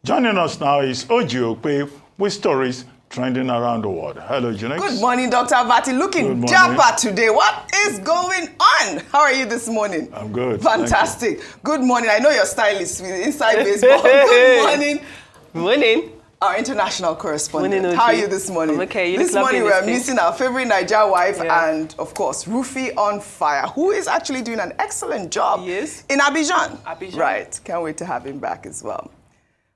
Joining us now is OjyOkpe with stories trending around the world. Hello, Junex. Good morning, Dr. Abati. Looking dapper today. What is going on? How are you this morning? I'm good. Fantastic. Good morning. I know your style is inside baseball. Good morning. Good morning. Our international correspondent. Morning, how are you this morning? I'm okay. This morning we're missing our favorite Nigerian wife and, of course, Rufy on Fire, who is actually doing an excellent job in Abidjan. Right. Can't wait to have him back as well.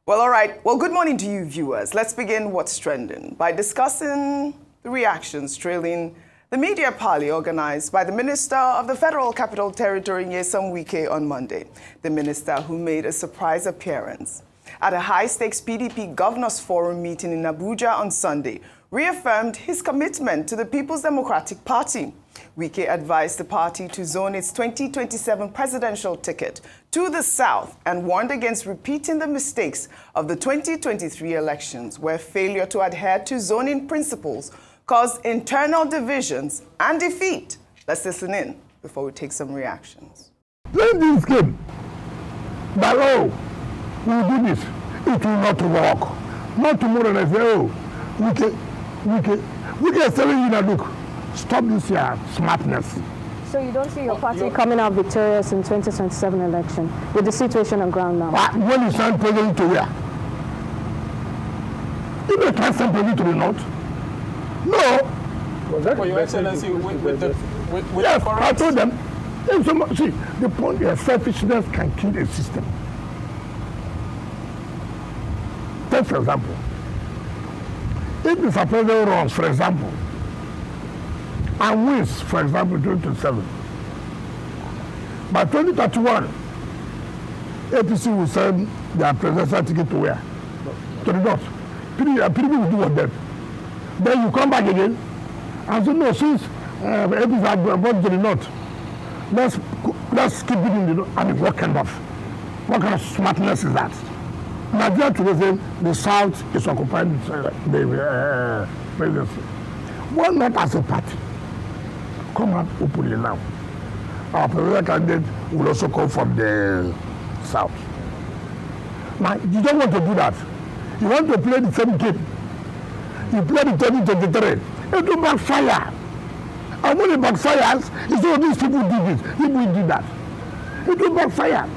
Well, all right. Well, good morning to you, viewers. Let's begin what's trending by discussing the reactions trailing the media parley organized by the Minister of the Federal Capital Territory, Nyesom Wike, on Monday. The minister, who made a surprise appearance at a high-stakes PDP Governors Forum meeting in Abuja on Sunday, reaffirmed his commitment to the People's Democratic Party. Wike advised the party to zone its 2027 presidential ticket to the south and warned against repeating the mistakes of the 2023 elections, where failure to adhere to zoning principles caused internal divisions and defeat. Let's listen in before we take some reactions. When this came, that, oh, we'll do this, it will not work. Not tomorrow, I say, oh, Wike is telling you that, look, stop this here smartness. So you don't see your party coming out victorious in 2027 election with the situation on ground now? When you send president to where? You don't can't send president to the north. No. Was that Your Excellency with yes, I told them. See, the point is selfishness can kill a system. Take for example, if Mr. President runs, for example, and wins, for example, 2027, by 2031, APC will send their presidential ticket to where? To the north. PDP will do what then? Then you come back again and say, no, since APC had gone to the north, let's keep it in the north. I mean, what kind of smartness is that? Nigeria today saying the south is occupying the presidency. Why not as a party? Come out openly now. Our presidential candidate will also come from the south. Now, you don't want to do that. You want to play the same game. You play the 2023. It will backfire. And when it backfires, it's all these people did this, people did that. It will backfire.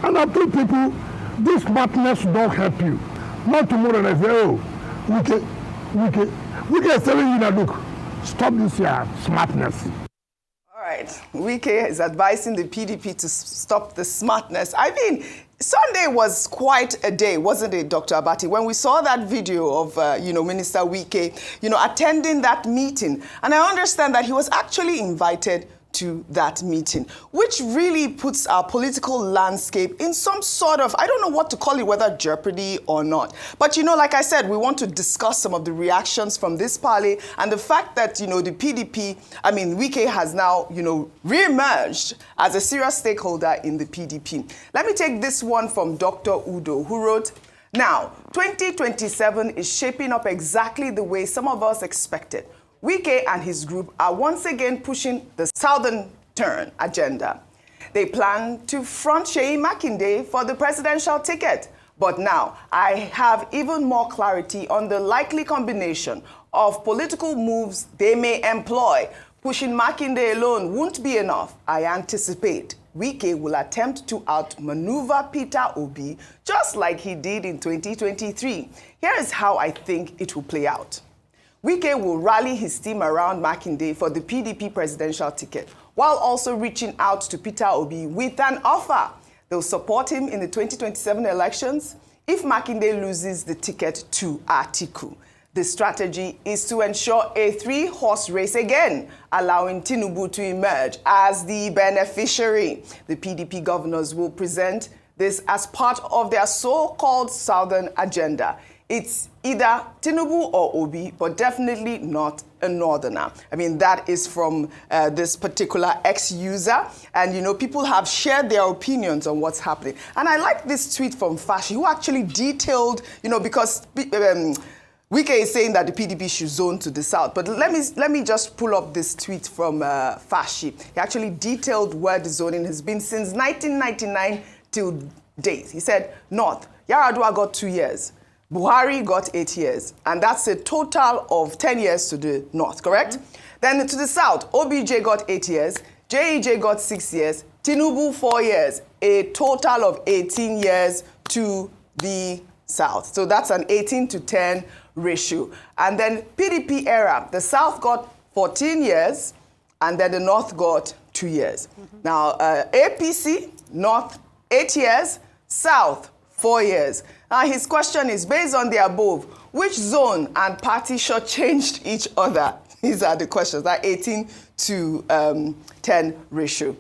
And I told people, this smartness don't help you. Not tomorrow, I say, oh, Wike is telling you that, look, stop this here smartness. All right. Wike is advising the PDP to stop the smartness. I mean, Sunday was quite a day, wasn't it, Dr. Abati? When we saw that video of, Minister Wike, attending that meeting. And I understand that he was actually invited to that meeting, which really puts our political landscape in some sort of, I don't know what to call it, whether jeopardy or not. But, like I said, we want to discuss some of the reactions from this parley and the fact that, the PDP, Wike has now, re-emerged as a serious stakeholder in the PDP. Let me take this one from Dr. Udo, who wrote, now, 2027 is shaping up exactly the way some of us expected. Wike and his group are once again pushing the Southern turn agenda. They plan to front Seyi Makinde for the presidential ticket. But now, I have even more clarity on the likely combination of political moves they may employ. Pushing Makinde alone won't be enough. I anticipate Wike will attempt to outmaneuver Peter Obi, just like he did in 2023. Here is how I think it will play out. Wike will rally his team around Makinde for the PDP presidential ticket, while also reaching out to Peter Obi with an offer. They'll support him in the 2027 elections if Makinde loses the ticket to Atiku. The strategy is to ensure a three-horse race again, allowing Tinubu to emerge as the beneficiary. The PDP governors will present this as part of their so-called Southern agenda. It's either Tinubu or Obi, but definitely not a northerner. That is from this particular ex-user. And, people have shared their opinions on what's happening. And I like this tweet from Fashi, who actually detailed, because Wike is saying that the PDP should zone to the south. But let me just pull up this tweet from Fashi. He actually detailed where the zoning has been since 1999 till date. He said, North, Yar'Adua got 2 years. Buhari got 8 years. And that's a total of 10 years to the north, correct? Then to the south, OBJ got 8 years. JEJ got 6 years. Tinubu 4 years. A total of 18 years to the south. So that's an 18 to 10 ratio. And then PDP era, the south got 14 years, and then the north got 2 years. Now, APC, north 8 years, south 4 years. Now, his question is, based on the above, which zone and party shortchanged each other? These are the questions, that 18 to 10 ratio.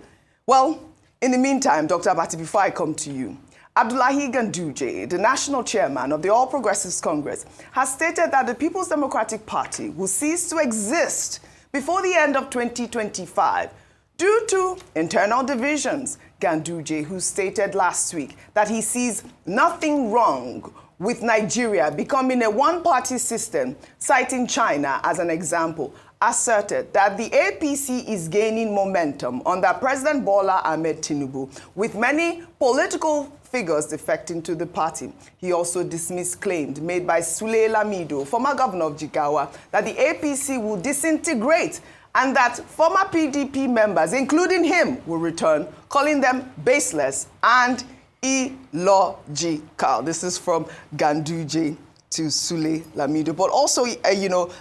Well, in the meantime, Dr. Abati, before I come to you, Abdullahi Ganduje, the national chairman of the All Progressives Congress, has stated that the People's Democratic Party will cease to exist before the end of 2025 due to internal divisions. Ganduje, who stated last week that he sees nothing wrong with Nigeria becoming a one-party system, citing China as an example, asserted that the APC is gaining momentum under President Bola Ahmed Tinubu, with many political figures defecting to the party. He also dismissed claims made by Sule Lamido, former governor of Jigawa, that the APC will disintegrate and that former PDP members, including him, will return, calling them baseless and illogical. This is from Ganduje to Sule Lamido. But also,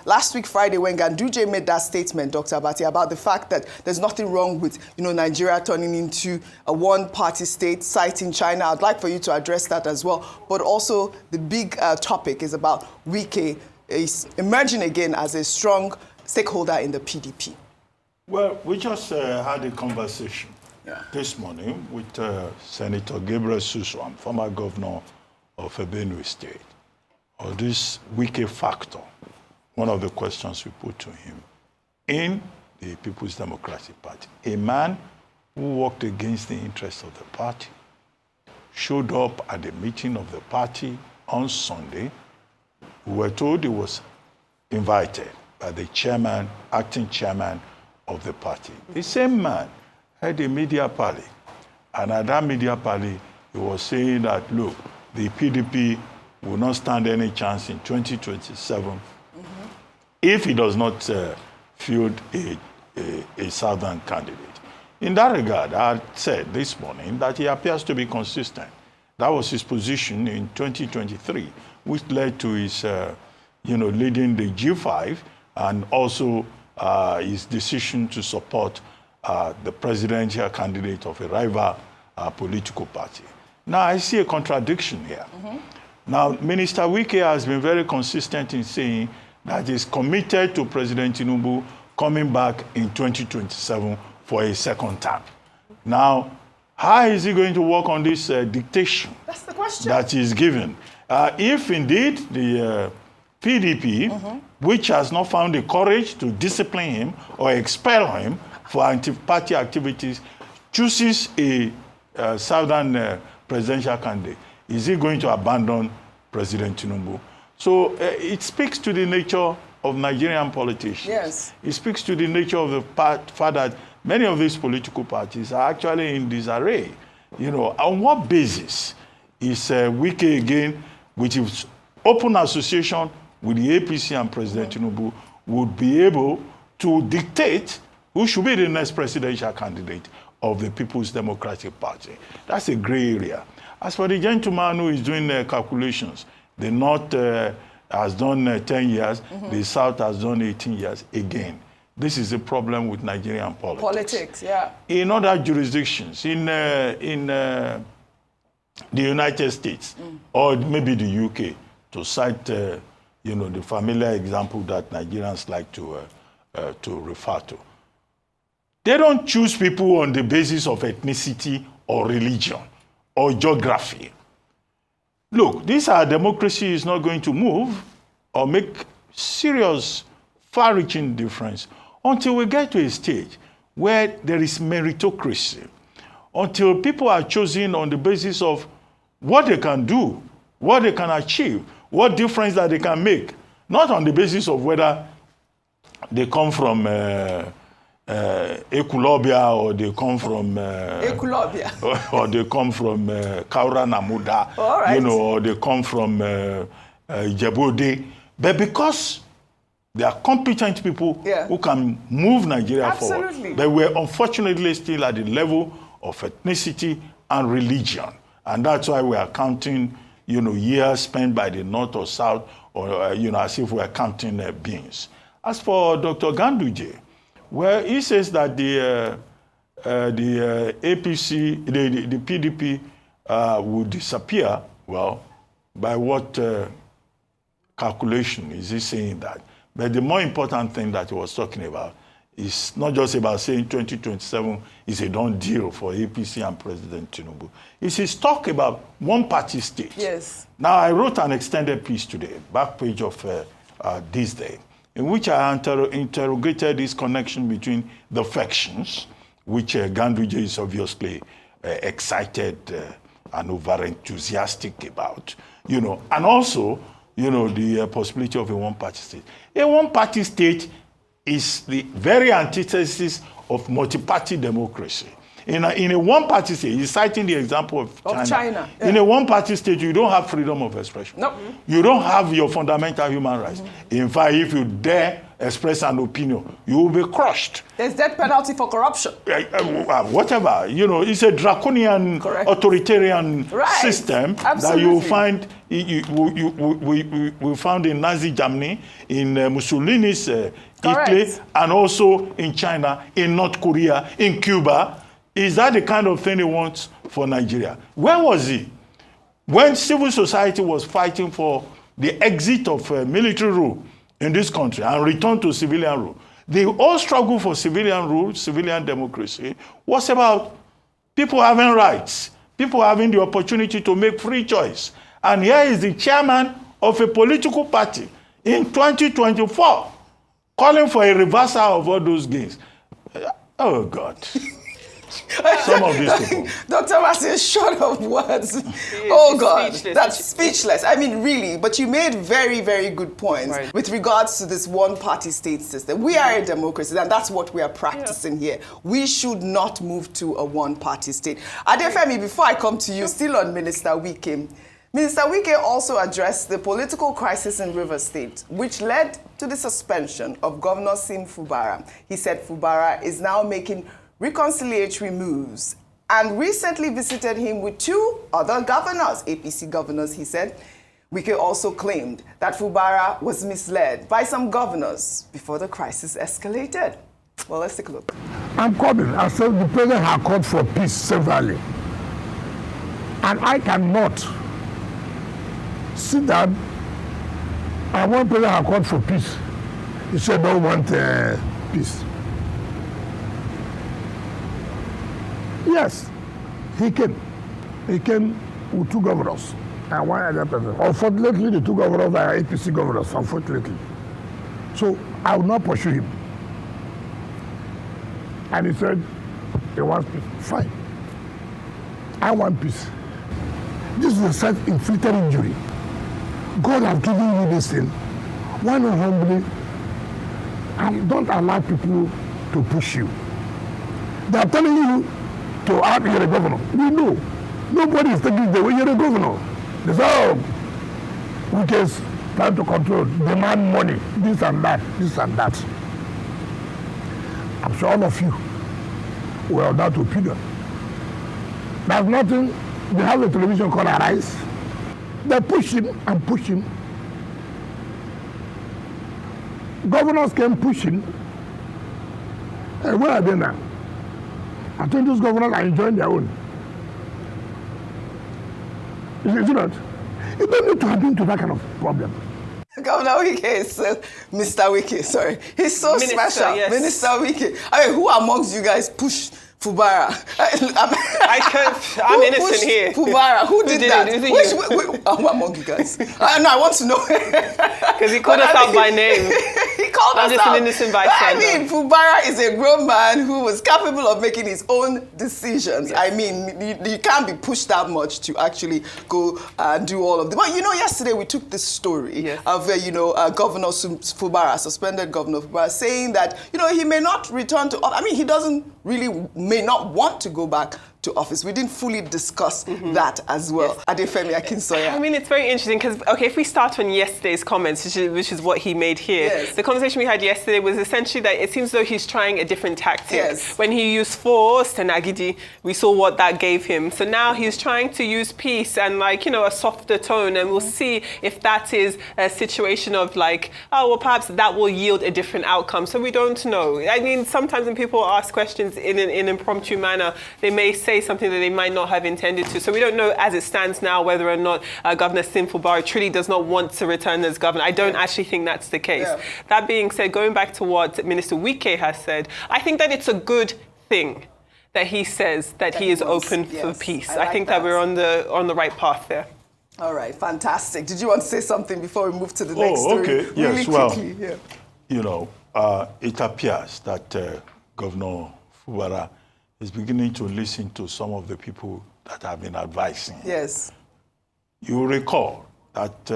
last week Friday, when Ganduje made that statement, Dr. Abati, about the fact that there's nothing wrong with, Nigeria turning into a one-party state, citing China, I'd like for you to address that as well. But also, the big topic is about Wike is emerging again as a strong stakeholder in the PDP. Well, we just had a conversation this morning with Senator Gabriel Suswam, former governor of Benue State, or this Wike factor. One of the questions we put to him in the People's Democratic Party. A man who worked against the interests of the party, showed up at the meeting of the party on Sunday. We were told he was invited by the chairman, acting chairman of the party. The same man had a media parley. And at that media parley, he was saying that, look, the PDP will not stand any chance in 2027 if he does not field a southern candidate. In that regard, I said this morning that he appears to be consistent. That was his position in 2023, which led to his, leading the G5, and also his decision to support the presidential candidate of a rival political party. Now, I see a contradiction here. Now, Minister Wike has been very consistent in saying that he's committed to President Tinubu coming back in 2027 for a second term. Now, how is he going to work on this dictation? That's the question. That is given? If indeed the PDP, which has not found the courage to discipline him or expel him for anti-party activities, chooses a southern presidential candidate, is he going to abandon President Tinubu? So it speaks to the nature of Nigerian politicians. Yes. It speaks to the nature of the fact that many of these political parties are actually in disarray. On what basis is Wike again, with his open association with the APC and President Tinubu, would be able to dictate who should be the next presidential candidate of the People's Democratic Party? That's a gray area. As for the gentleman who is doing calculations, the North has done 10 years, the South has done 18 years. Again, this is a problem with Nigerian politics. In other jurisdictions, in the United States, or maybe the UK, to cite the familiar example that Nigerians like to refer to. They don't choose people on the basis of ethnicity or religion or geography. Look, our democracy is not going to move or make serious, far-reaching difference until we get to a stage where there is meritocracy, until people are chosen on the basis of what they can do, what they can achieve, what difference that they can make, not on the basis of whether they come from Ekulobia, or they come from Ekulobia, or they come from Kaura Namuda, all right. or they come from Djibouti. But because they are competent people who can move Nigeria forward, but we're unfortunately still at the level of ethnicity and religion, and that's why we are counting, years spent by the North or South, or as if we are counting beings. As for Dr. Ganduje, well, he says that the APC, the PDP will disappear. Well, by what calculation is he saying that? But the more important thing that he was talking about is not just about saying 2027 is a done deal for APC and President Tinubu. It's his talk about one-party state. Yes. Now, I wrote an extended piece today, back page of This Day, in which I interrogated this connection between the factions, which Ganduje is obviously excited and over-enthusiastic about, and also, the possibility of a one-party state. A one-party state is the very antithesis of multi-party democracy. In a one-party state, he's citing the example of China. Yeah. In a one-party state, you don't have freedom of expression. Nope. You don't have your fundamental human rights. In fact, if you dare express an opinion, you will be crushed. There's death penalty for corruption. Whatever. It's a draconian, authoritarian system that you will find. We found in Nazi Germany, in Mussolini's Italy, and also in China, in North Korea, in Cuba. Is that the kind of thing he wants for Nigeria? Where was he when civil society was fighting for the exit of military rule in this country and return to civilian rule? The whole struggle for civilian rule, civilian democracy, was about people having rights, people having the opportunity to make free choice. And here is the chairman of a political party in 2024 calling for a reversal of all those gains. Oh, God. Some of these people. Dr. Martin, short of words. Oh, God, that's speechless. I mean, really, but you made very, very good points with regards to this one-party state system. We are a democracy, and that's what we are practicing here. We should not move to a one-party state. Adefemi, before I come to you, still on Minister Wike. Minister Wike also addressed the political crisis in Rivers State, which led to the suspension of Governor Sim Fubara. He said Fubara is now making reconciliatory moves and recently visited him with two other governors, APC governors, he said. Wike also claimed that Fubara was misled by some governors before the crisis escalated. Well, let's take a look. I'm coming. I said the president has called for peace severally. And I cannot sit down and one president has called for peace. He said, don't want peace. Yes, he came. He came with two governors and one other person. Unfortunately, the two governors are APC governors, unfortunately. So I will not pursue him. And he said, he wants peace. Fine. I want peace. This is a self-inflicted injury. God has given you this thing. Why not humbly? And don't allow people to push you. They are telling you to act, you're a governor. We know. Nobody is taking the way you're a governor. They say, oh, we just trying to control, demand money, this and that, this and that. I'm sure all of you were of that opinion. There's nothing, they have a television called Arise. They push him and push him. Governors came pushing. And where are they now? I think those governors are enjoying their own. Is it not? You don't need to have been to that kind of problem. Governor Wike is Mr. Wike, sorry. He's so Minister, special. Yes. Minister Wike. I mean, who amongst you guys pushed Fubara. I'm innocent here. Fubara. Who did that? Which among you guys? No, I want to know. Because he called us out by name. He called us out. I'm just an innocent bystander. I mean, Fubara is a grown man who was capable of making his own decisions. Yes. I mean, you can't be pushed that much to actually go and do all of them. But you know, yesterday we took this story of, Governor Fubara, suspended Governor Fubara, saying that, he may not return to office. I mean, he may not want to go back to office. We didn't fully discuss that as well. Yes. Adefemi Akinsoya. I mean, it's very interesting because, if we start on yesterday's comments, which is what he made here, the conversation we had yesterday was essentially that it seems as though he's trying a different tactic. Yes. When he used force and agidi, we saw what that gave him. So now he's trying to use peace and a softer tone, and we'll see if that is a situation of perhaps that will yield a different outcome. So we don't know. I mean, sometimes when people ask questions in an impromptu manner, they may say something that they might not have intended to. So we don't know as it stands now whether or not Governor Fubara truly does not want to return as governor. I don't actually think that's the case. Yeah. That being said, going back to what Minister Wike has said, I think that it's a good thing that he says that he is open for peace. I think that we're on the right path there. All right, fantastic. Did you want to say something before we move to the next story? Okay. Really yes, quickly. It appears that Governor Fubara is beginning to listen to some of the people that have been advising him. Yes. You recall that,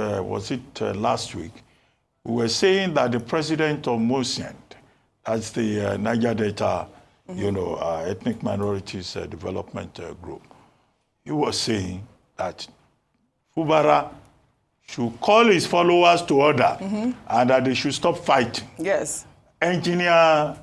last week, we were saying that the president of Mosient, that's the Niger Delta, ethnic minorities development group, he was saying that Fubara should call his followers to order and that they should stop fighting. Yes. Engineer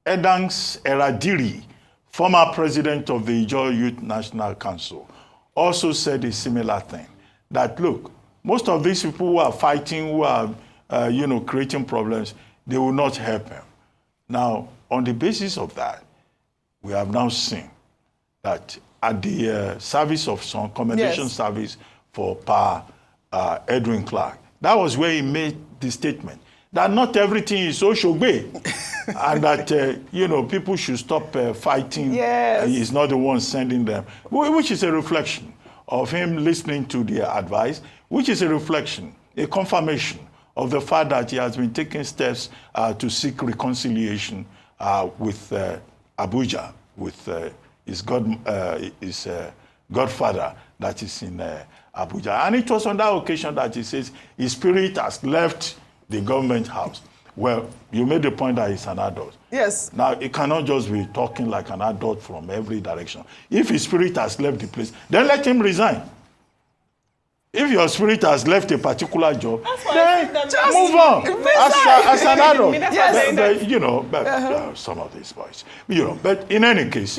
Edangs Eradiri, former president of the Ijaw Youth National Council, also said a similar thing. That, look, most of these people who are fighting, who are, creating problems, they will not help him. Now, on the basis of that, we have now seen that at the service of some commendation service for Edwin Clark, that was where he made the statement that not everything is OjyOkpe, and that, people should stop fighting. Yes. He's not the one sending them, which is a reflection of him listening to their advice, which is a reflection, a confirmation of the fact that he has been taking steps to seek reconciliation with Abuja, with his godfather that is in Abuja. And it was on that occasion that he says his spirit has left the government house. Well, you made the point that he's an adult. Yes. Now, he cannot just be talking like an adult from every direction. If his spirit has left the place, then let him resign. If your spirit has left a particular job, then move on as an adult. Yes. Some of these boys. But in any case,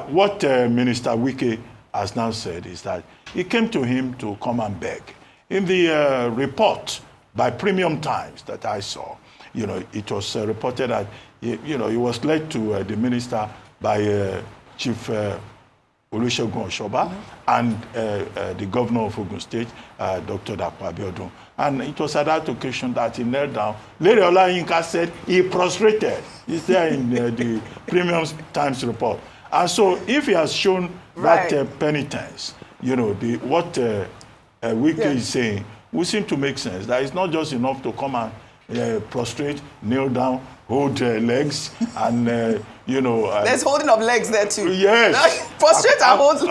what Minister Wike has now said is that he came to him to come and beg. In the report by Premium Times that I saw, it was reported that he was led to the minister by Chief Olusegun Oshoba and the governor of Ogun State, Dr. Gbajabiamila. And it was at that occasion that he knelt down. Lady Olayinka said he prostrated. It's there in the Premium Times report. And so if he has shown that penitence, what Wike is saying would seem to make sense. That it's not just enough to come and prostrate, kneel down, hold legs, and there's holding of legs there too. Yes. Prostrate and hold.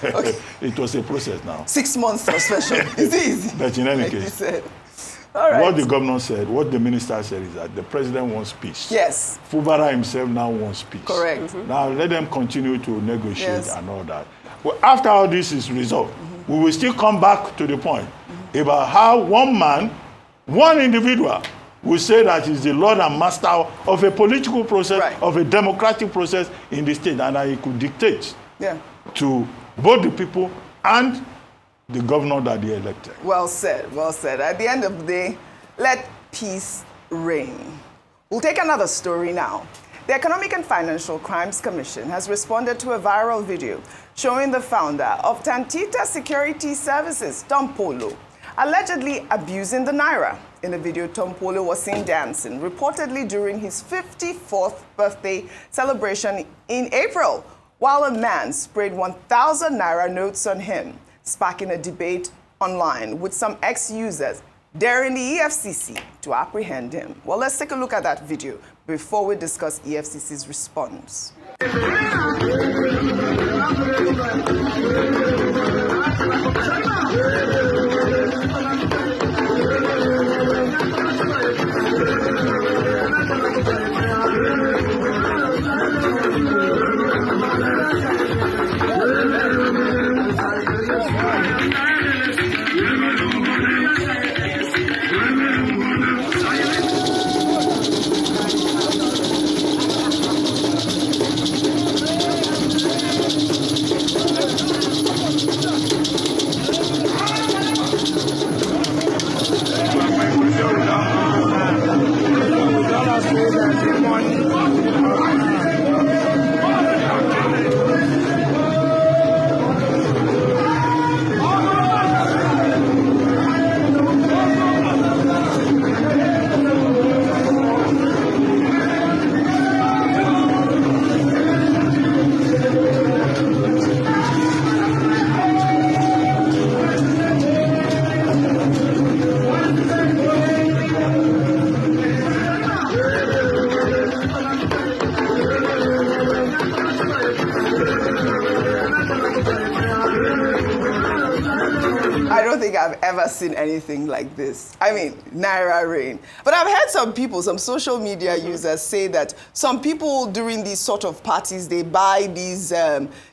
Okay. It was a process now. 6 months suspension. It's easy. But in any case, all right. What the governor said, what the minister said is that the president wants peace. Yes. Fubara himself now wants peace. Correct. Now let them continue to negotiate and all that. Well, after all this is resolved, we will still come back to the point about how one man, one individual, will say that he's the Lord and Master of a political process, of a democratic process in the state, and that he could dictate to both the people and the governor that they elected. Well said, well said. At the end of the day, let peace reign. We'll take another story now. The Economic and Financial Crimes Commission has responded to a viral video showing the founder of Tantita Security Services, Tompolo, allegedly abusing the Naira. In the video, Tompolo was seen dancing, reportedly during his 54th birthday celebration in April, while a man sprayed 1,000 Naira notes on him, sparking a debate online with some ex-users daring the EFCC to apprehend him. Well, let's take a look at that video before we discuss EFCC's response. I don't think I've ever seen anything like this. I mean, Naira rain. But I've heard some people, some social media users say that some people during these sort of parties, they buy these,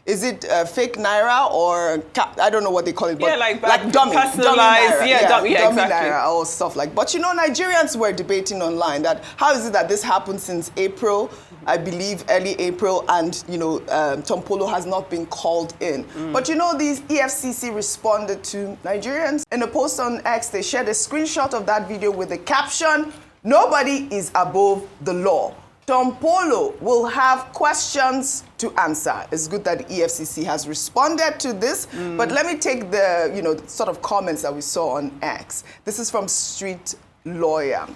is it fake Naira or, I don't know what they call it, but yeah, like dummy personalized, Naira. dummy exactly. Naira or stuff like. But you know, Nigerians were debating online that how is it that this happened since April, I believe early April, and you know, Tompolo has not been called in. But you know, these EFCC responded to Nigerians. In a post on X, they shared a screenshot of that video with the caption, "Nobody is above the law. Tompolo will have questions to answer." It's good that the EFCC has responded to this, but let me take the, you know, sort of comments that we saw on X. This is from Street Lawyer,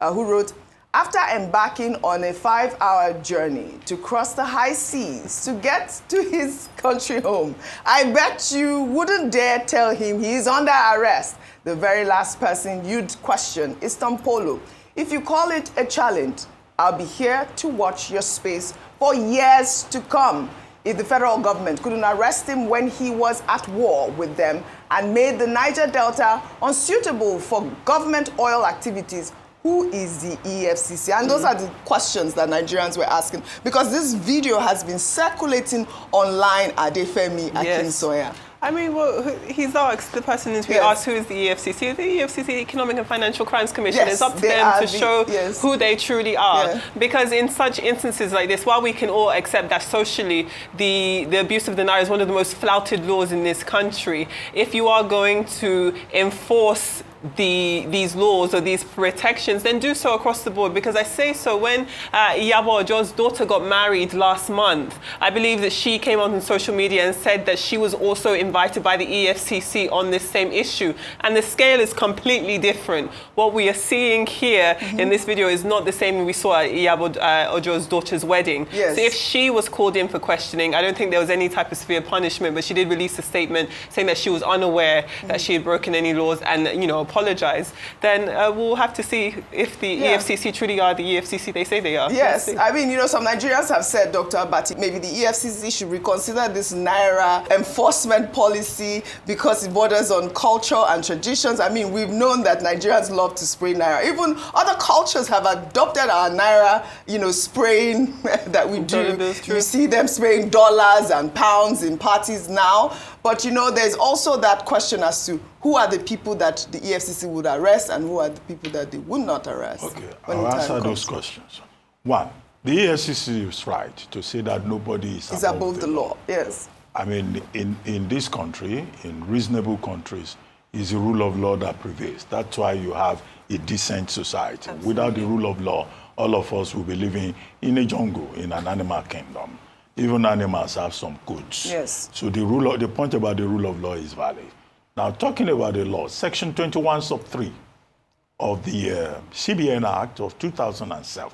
who wrote, "After embarking on a 5-hour journey to cross the high seas to get to his country home, I bet you wouldn't dare tell him he's under arrest. The very last person you'd question is Tompolo. If you call it a challenge, I'll be here to watch your space for years to come. If the federal government couldn't arrest him when he was at war with them and made the Niger Delta unsuitable for government oil activities, who is the EFCC?" And those are the questions that Nigerians were asking, because this video has been circulating online at Femi Akinsoya. I mean, well, he's asked, the person is being asked, who is the EFCC? The EFCC, Economic and Financial Crimes Commission. It's up to them to show who they truly are. Because in such instances like this, while we can all accept that socially the abuse of the Naira is one of the most flouted laws in this country, if you are going to enforce these laws or these protections, then do so across the board. Because I say so, when Iyabo Ojo's daughter got married last month, I believe that she came on social media and said that she was also invited by the EFCC on this same issue. And the scale is completely different. What we are seeing here in this video is not the same we saw at Iyabo Ojo's daughter's wedding. So if she was called in for questioning, I don't think there was any type of severe punishment, but she did release a statement saying that she was unaware that she had broken any laws and, you know, apologize. Then we'll have to see if the EFCC truly are the EFCC they say they are. Yes, I mean, you know, some Nigerians have said, Dr. Abati, maybe the EFCC should reconsider this Naira enforcement policy because it borders on culture and traditions. I mean, we've known that Nigerians love to spray Naira. Even other cultures have adopted our Naira, you know, spraying that we do. You see them spraying dollars and pounds in parties now. But, you know, there's also that question as to who are the people that the EFCC would arrest and who are the people that they would not arrest. Okay, I'll answer those questions. One, the EFCC is right to say that nobody is above the law. Yes. I mean, in this country, in reasonable countries, it's the rule of law that prevails. That's why you have a decent society. Absolutely. Without the rule of law, all of us will be living in a jungle, in an animal kingdom. Even animals have some codes. Yes. So the point about the rule of law is valid. Now, talking about the law, Section 21 sub 3 of the CBN Act of 2007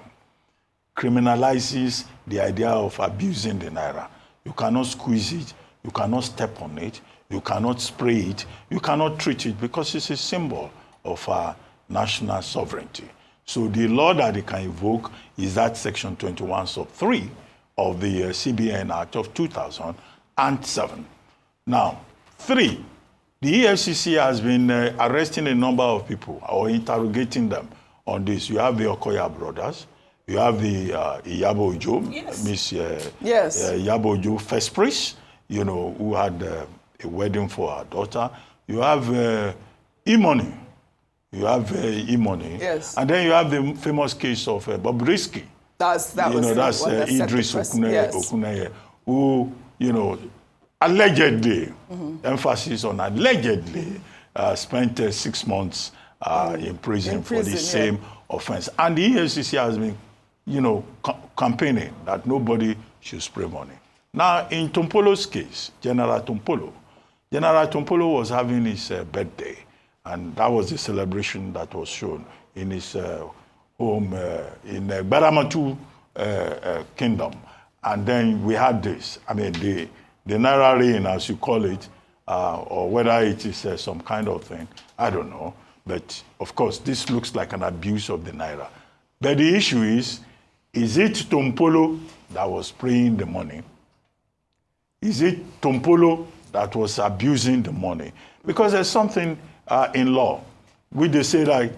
criminalizes the idea of abusing the Naira. You cannot squeeze it, you cannot step on it, you cannot spray it, you cannot treat it because it's a symbol of our national sovereignty. So the law that they can invoke is that Section 21 sub 3 of the CBN Act of 2007. Now, 3, the EFCC has been arresting a number of people or interrogating them on this. You have the Okoya brothers, you have the Iyabo Ojo, Miss Iyabo Ojo, first priest, you know, who had a wedding for her daughter. You have Imoni. You have Imoni. Yes. And then you have the famous case of Bobrisky. That's Idris Okuneye, who, you know, allegedly, emphasis on allegedly, spent 6 months in prison for the same offense. And the EFCC has been, you know, campaigning that nobody should spray money. Now, in Tompolo's case, General Tompolo was having his birthday, and that was the celebration that was shown in his home in Gbajabiamila Kingdom. And then we had this, I mean, the Naira reign, as you call it, or whether it is some kind of thing, I don't know. But of course, this looks like an abuse of the Naira. But the issue is it Tompolo that was spraying the money? Is it Tompolo that was abusing the money? Because there's something in law which they say that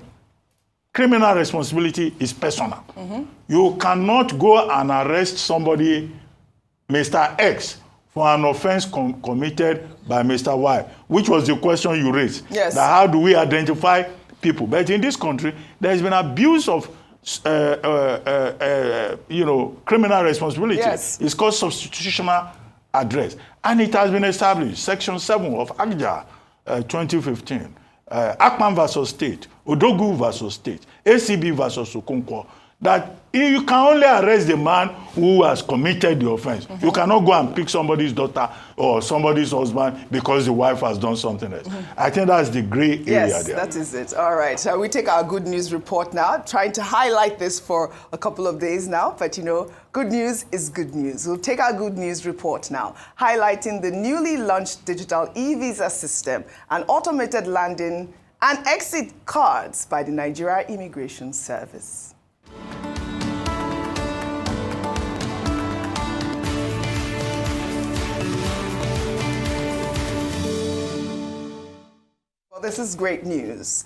criminal responsibility is personal. You cannot go and arrest somebody, Mr. X, for an offense committed by Mr. Y, which was the question you raised. Yes. That how do we identify people? But in this country, there has been abuse of you know, criminal responsibility. Yes. It's called substitutional address. And it has been established, Section 7 of Abuja 2015, Akman versus State, Odogu versus State, ACB versus Okonkwo, that you can only arrest the man who has committed the offense. You cannot go and pick somebody's daughter or somebody's husband because the wife has done something else. I think that's the gray area yes, there. That is it. All right. Shall we take our good news report now? Trying to highlight this for a couple of days now, but you know, good news is good news. We'll take our good news report now, highlighting the newly launched digital e-visa system and automated landing and exit cards by the Nigeria Immigration Service. Well, this is great news.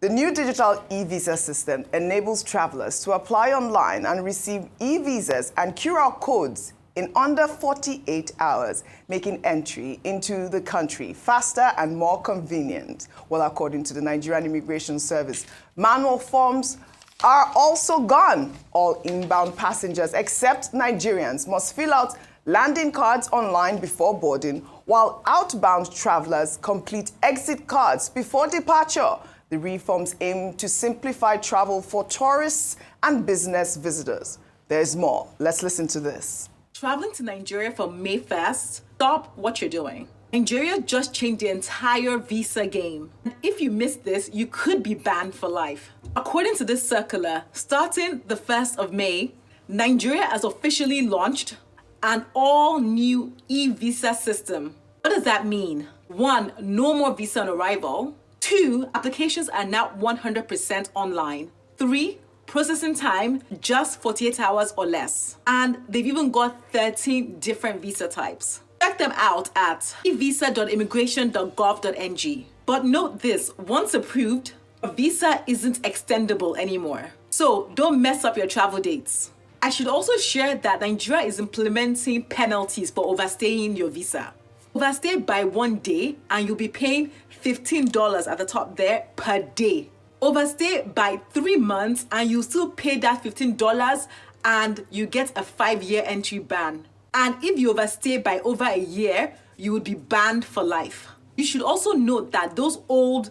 The new digital e-visa system enables travelers to apply online and receive e-visas and QR codes in under 48 hours, making entry into the country faster and more convenient. Well, according to the Nigerian Immigration Service, manual forms are also gone. All inbound passengers, except Nigerians, must fill out landing cards online before boarding, while outbound travelers complete exit cards before departure. The reforms aim to simplify travel for tourists and business visitors. There's more. Let's listen to this. Traveling to Nigeria for May 1st, stop what you're doing. Nigeria just changed the entire visa game. If you missed this, you could be banned for life. According to this circular, starting the 1st of May, Nigeria has officially launched an all-new e-visa system. What does that mean? 1, no more visa on arrival. 2, applications are now 100% online. 3, processing time just 48 hours or less. And they've even got 13 different visa types. Check them out at evisa.immigration.gov.ng. But note this, once approved, a visa isn't extendable anymore. So don't mess up your travel dates. I should also share that Nigeria is implementing penalties for overstaying your visa. Overstay by 1 day and you'll be paying $15 at the top there per day. Overstay by 3 months and you still pay that $15 and you get a 5-year entry ban. And if you overstay by over a year, you would be banned for life. You should also note that those old,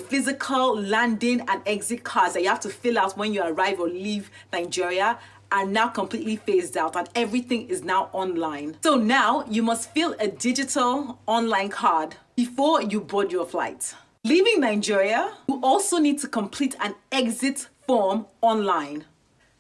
physical landing and exit cards that you have to fill out when you arrive or leave Nigeria are now completely phased out and everything is now online. So now you must fill a digital online card before you board your flight. Leaving Nigeria, you also need to complete an exit form online.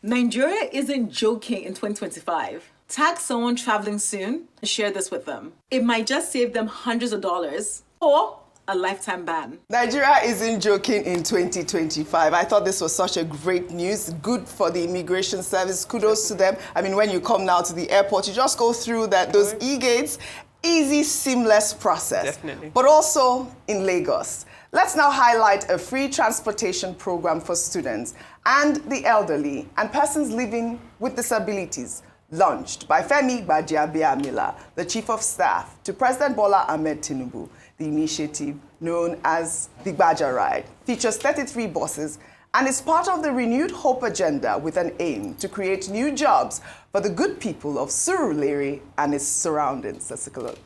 Nigeria isn't joking in 2025. Tag someone traveling soon and share this with them. It might just save them hundreds of dollars or a lifetime ban. Nigeria isn't joking in 2025. I thought this was such a great news. Good for the immigration service. Kudos to them. I mean, when you come now to the airport, you just go through those e-gates. Easy, seamless process. Definitely. But also in Lagos. Let's now highlight a free transportation program for students and the elderly and persons living with disabilities, launched by Gbajabiamila, the Chief of Staff to President Bola Ahmed Tinubu. The initiative, known as the Gbaja Ride, features 33 buses and is part of the renewed hope agenda with an aim to create new jobs for the good people of Surulere and its surroundings. Let's take a look.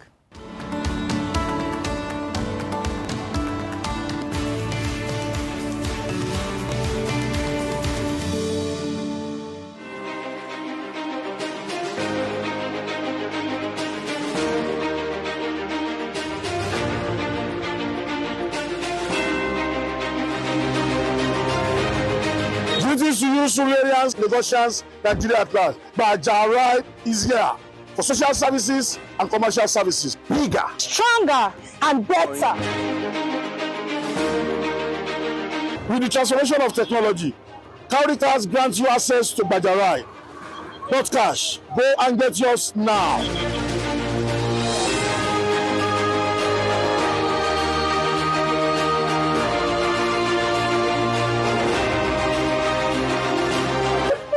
Greetings to you, Surulerians, Lagosians, Nigeria at large. Gbaja Ride is here for social services and commercial services. Bigger, Stronger and better. with the transformation of technology, Cowry Cards grants you access to Gbaja Ride. Not cash. Go and get yours now.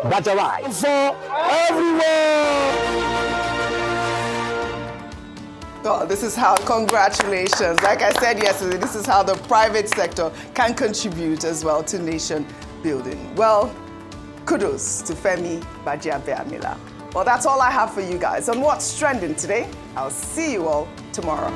Gbaja Ride for everyone. Oh, this is how, congratulations. Like I said yesterday, this is how the private sector can contribute as well to nation building. Well, kudos to Gbajabiamila. Well, that's all I have for you guys on What's Trending today. I'll see you all tomorrow.